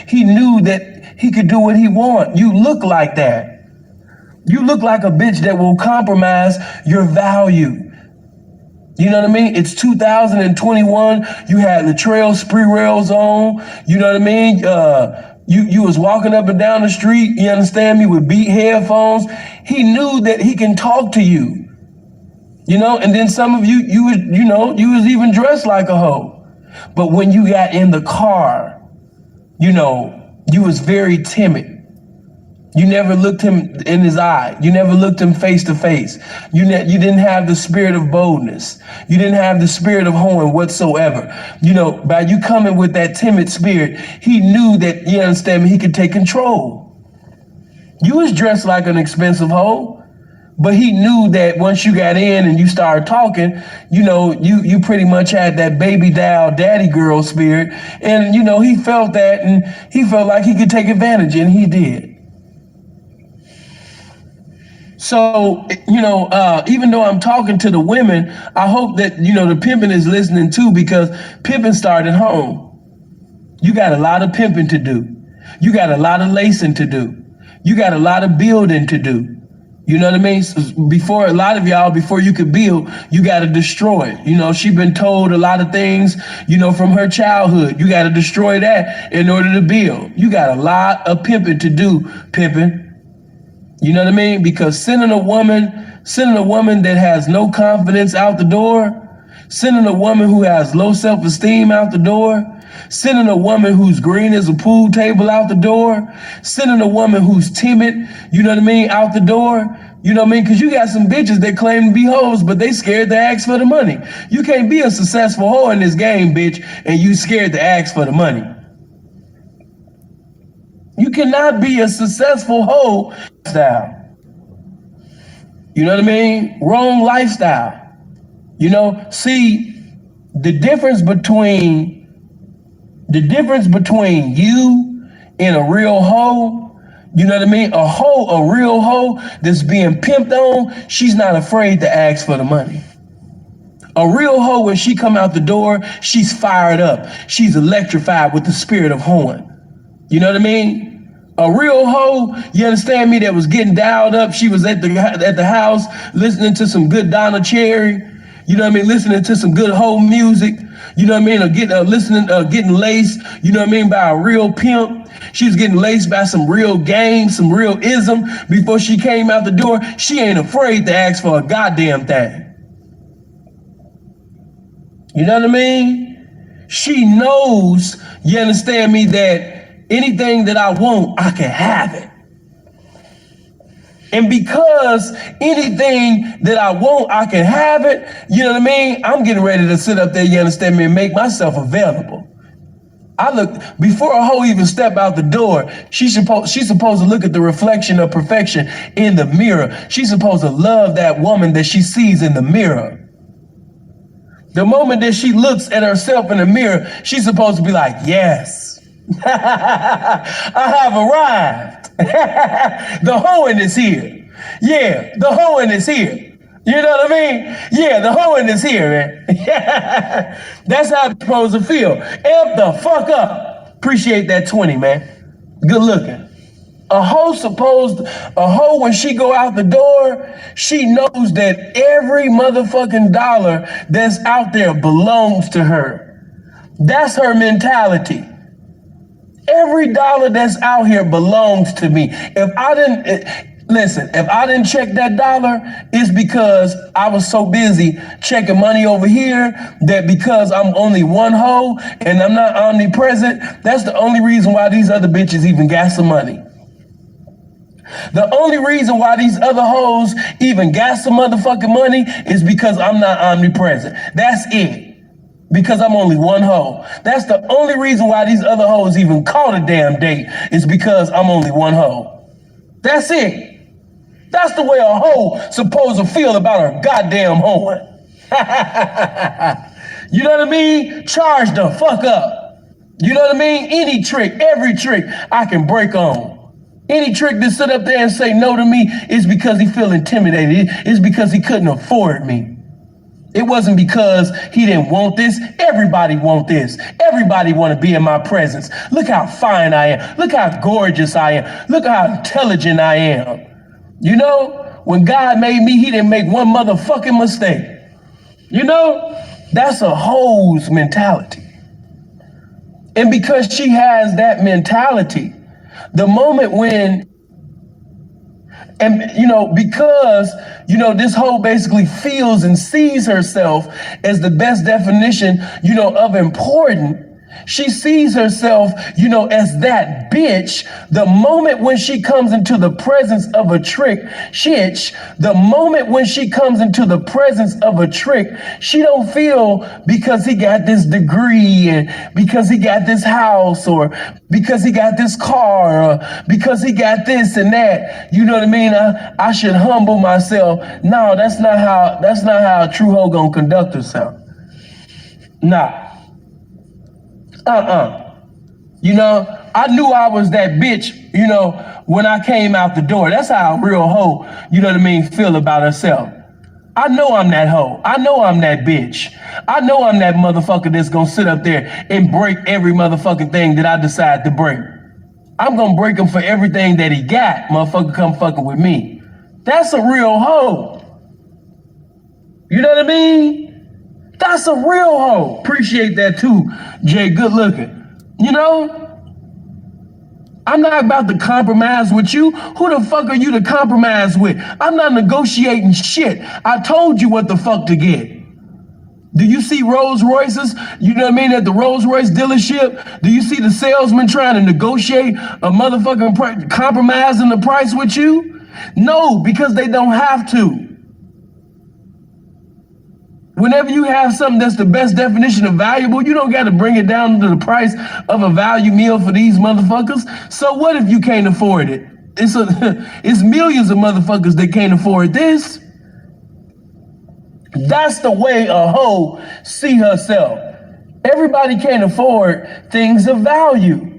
He knew that he could do what he want. You look like that. You look like a bitch that will compromise your value. You know what I mean? It's 2021. You had Latrell Sprewell's on. You know what I mean? You was walking up and down the street, you understand me, with beat headphones. He knew that he can talk to you. You know, and then some of you was even dressed like a hoe. But when you got in the car, you was very timid. You never looked him in his eye. You never looked him face to face. You didn't have the spirit of boldness. You didn't have the spirit of hoeing whatsoever. By you coming with that timid spirit, he knew that, you understand me, he could take control. You was dressed like an expensive hoe. But he knew that once you got in and you started talking, you pretty much had that baby doll daddy girl spirit. And, he felt that, and he felt like he could take advantage, and he did. So, even though I'm talking to the women, I hope that, the pimping is listening too, because pimping started home. You got a lot of pimping to do. You got a lot of lacing to do. You got a lot of building to do. You know what I mean? Before you could build, you got to destroy. She been told a lot of things, from her childhood. You got to destroy that in order to build. You got a lot of pimping to do, pimping. You know what I mean? Because sending a woman that has no confidence out the door, sending a woman who has low self-esteem out the door, sending a woman who's green as a pool table out the door, sending a woman who's timid, out the door. You know what I mean? Because you got some bitches that claim to be hoes, but they scared to ask for the money. You can't be a successful hoe in this game, bitch, and you scared to ask for the money. You cannot be a successful hoe style. You know what I mean? Wrong lifestyle. See, the difference between you and a real hoe, you know what I mean? A real hoe that's being pimped on, she's not afraid to ask for the money. A real hoe, when she come out the door, she's fired up. She's electrified with the spirit of hoeing. You know what I mean? A real hoe, you understand me, that was getting dialed up. She was at the house listening to some good Donna Cherry. You know what I mean? Listening to some good hoe music. You know what I mean? Or getting laced, you know what I mean, by a real pimp. She was getting laced by some real game, some real ism. Before she came out the door, she ain't afraid to ask for a goddamn thing. You know what I mean? She knows, you understand me, that anything that I want, I can have it. And because anything that I want, I can have it, you know what I mean? I'm getting ready to sit up there, you understand me, and make myself available. Before a hoe even step out the door, she's supposed to look at the reflection of perfection in the mirror. She's supposed to love that woman that she sees in the mirror. The moment that she looks at herself in the mirror, she's supposed to be like, yes. I have arrived. The hoeing is here. Yeah, the hoeing is here. You know what I mean? Yeah, the hoeing is here, man. That's how it's supposed to feel. Amp the fuck up. Appreciate that 20, man. Good looking. A hoe, when she go out the door, she knows that every motherfucking dollar that's out there belongs to her. That's her mentality. Every dollar that's out here belongs to me. If I didn't check that dollar, it's because I was so busy checking money over here that because I'm only one hoe and I'm not omnipresent, that's the only reason why these other bitches even got some money. The only reason why these other hoes even got some motherfucking money is because I'm not omnipresent. That's it. Because I'm only one hoe. That's the only reason why these other hoes even caught a damn date, is because I'm only one hoe. That's it. That's the way a hoe supposed to feel about her goddamn hoeing. You know what I mean? Charge the fuck up. You know what I mean? Any trick, every trick I can break on. Any trick to sit up there and say no to me is because he feel intimidated. It's because he couldn't afford me. It wasn't because he didn't want this. Everybody want this. Everybody want to be in my presence. Look how fine I am. Look how gorgeous I am. Look how intelligent I am. You know, when God made me, he didn't make one motherfucking mistake. You know, that's a hoe's mentality. And because she has that mentality, the moment when, and you know, because, you know, this hoe basically feels and sees herself as the best definition, you know, of important. She sees herself, you know, as that bitch. The moment when she comes into the presence of a trick, the moment when she comes into the presence of a trick, she don't feel because he got this degree and because he got this house or because he got this car or because he got this and that. You know what I mean? I should humble myself. No, that's not how a true hoe gonna conduct herself. Nah. You know, I knew I was that bitch, you know, when I came out the door. That's how a real hoe, you know what I mean, feel about herself. I know I'm that hoe. I know I'm that bitch. I know I'm that motherfucker that's gonna sit up there and break every motherfucking thing that I decide to break. I'm gonna break him for everything that he got. Motherfucker come fucking with me. That's a real hoe. You know what I mean? That's a real hoe. Appreciate that too, Jay. Good looking. You know, I'm not about to compromise with you. Who the fuck are you to compromise with? I'm not negotiating shit. I told you what the fuck to get. Do you see Rolls Royces, you know what I mean, at the Rolls Royce dealership? Do you see the salesman trying to negotiate a motherfucking compromising the price with you? No, because they don't have to. Whenever you have something that's the best definition of valuable, you don't got to bring it down to the price of a value meal for these motherfuckers. So what if you can't afford it? It's millions of motherfuckers that can't afford this. That's the way a hoe see herself. Everybody can't afford things of value.